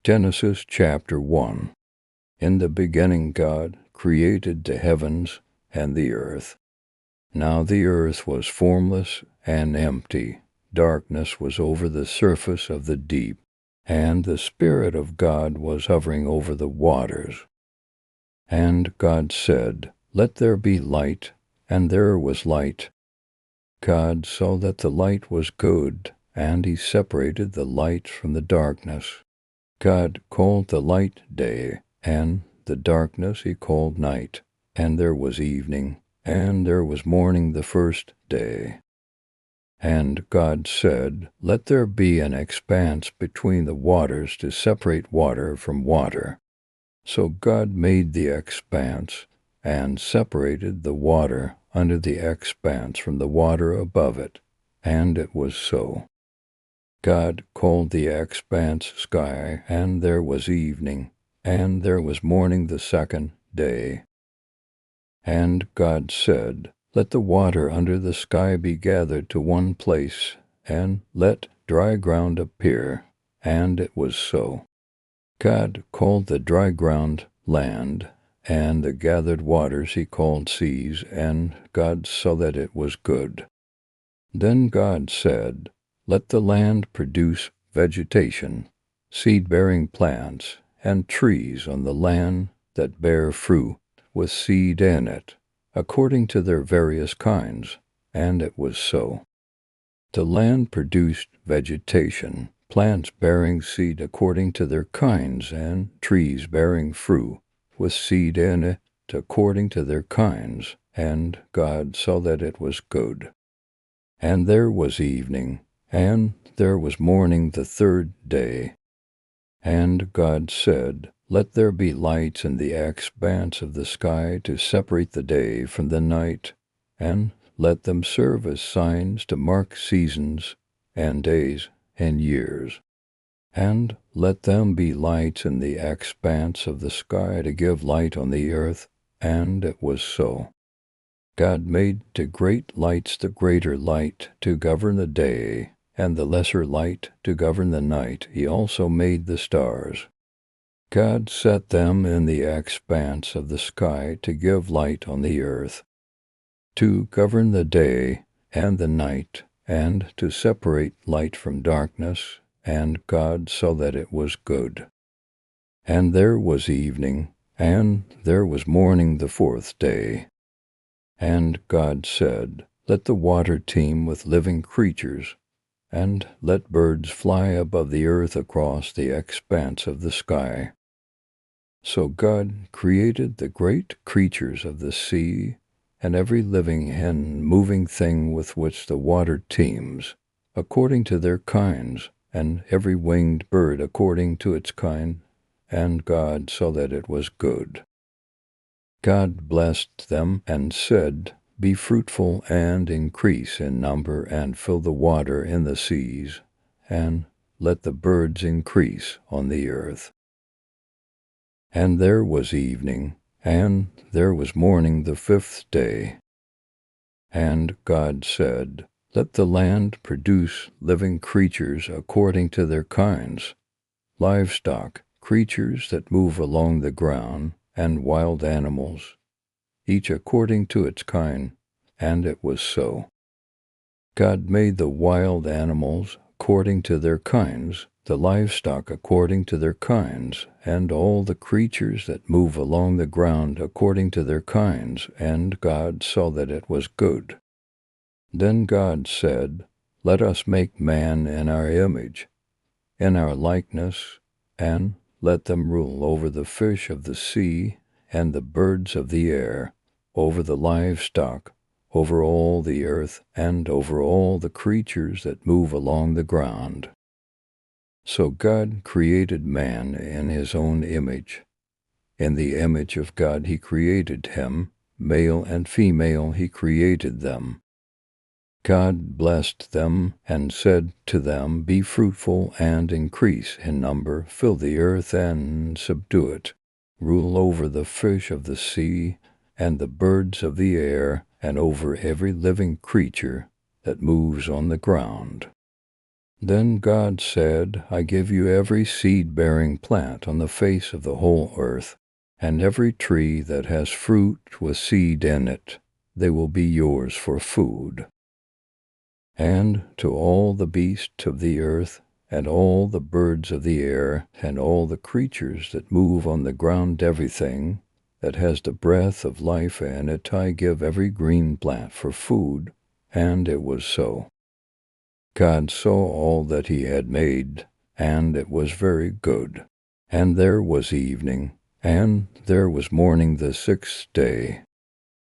Genesis chapter 1. In the beginning God created the heavens and the earth. Now the earth was formless and empty. Darkness was over the surface of the deep, and the Spirit of God was hovering over the waters. And God said, "Let there be light," and there was light. God saw that the light was good, and he separated the light from the darkness. God called the light day, and the darkness he called night. And there was evening, and there was morning the first day. And God said, "Let there be an expanse between the waters to separate water from water." So God made the expanse, and separated the water under the expanse from the water above it, and it was so. God called the expanse sky, and there was evening, and there was morning the second day. And God said, "Let the water under the sky be gathered to one place, and let dry ground appear." And it was so. God called the dry ground land, and the gathered waters he called seas, and God saw that it was good. Then God said, "Let the land produce vegetation, seed-bearing plants, and trees on the land that bear fruit with seed in it, according to their various kinds." And it was so. The land produced vegetation, plants bearing seed according to their kinds, and trees bearing fruit with seed in it according to their kinds. And God saw that it was good. And there was evening, and there was morning the third day. And God said, "Let there be lights in the expanse of the sky to separate the day from the night, and let them serve as signs to mark seasons and days and years. And let them be lights in the expanse of the sky to give light on the earth." And it was so. God made the great lights the greater light to govern the day, and the lesser light to govern the night. He also made the stars. God set them in the expanse of the sky to give light on the earth, to govern the day and the night, and to separate light from darkness. And God saw that it was good. And there was evening, and there was morning the fourth day. And God said, "Let the water teem with living creatures, and let birds fly above the earth across the expanse of the sky." So God created the great creatures of the sea, and every living and moving thing with which the water teems, according to their kinds, and every winged bird according to its kind. And God saw that it was good. God blessed them and said, "Be fruitful and increase in number, and fill the water in the seas, and let the birds increase on the earth." And there was evening, and there was morning the fifth day. And God said, "Let the land produce living creatures according to their kinds, livestock, creatures that move along the ground, and wild animals, each according to its kind." And it was so. God made the wild animals according to their kinds, the livestock according to their kinds, and all the creatures that move along the ground according to their kinds. And God saw that it was good. Then God said, "Let us make man in our image, in our likeness, and let them rule over the fish of the sea, and the birds of the air, over the livestock, over all the earth, and over all the creatures that move along the ground." So God created man in his own image. In the image of God he created him, male and female he created them. God blessed them and said to them, "Be fruitful and increase in number, fill the earth and subdue it. Rule over the fish of the sea and the birds of the air, and over every living creature that moves on the ground." Then God said, I give you every seed-bearing plant on the face of the whole earth, and every tree that has fruit with seed in it. They will be yours for food. And to all the beasts of the earth, and all the birds of the air, and all the creatures that move on the ground, everything that has the breath of life in it, I give every green plant for food. And it was so. God saw all that he had made, and it was very good. And there was evening, and there was morning the sixth day.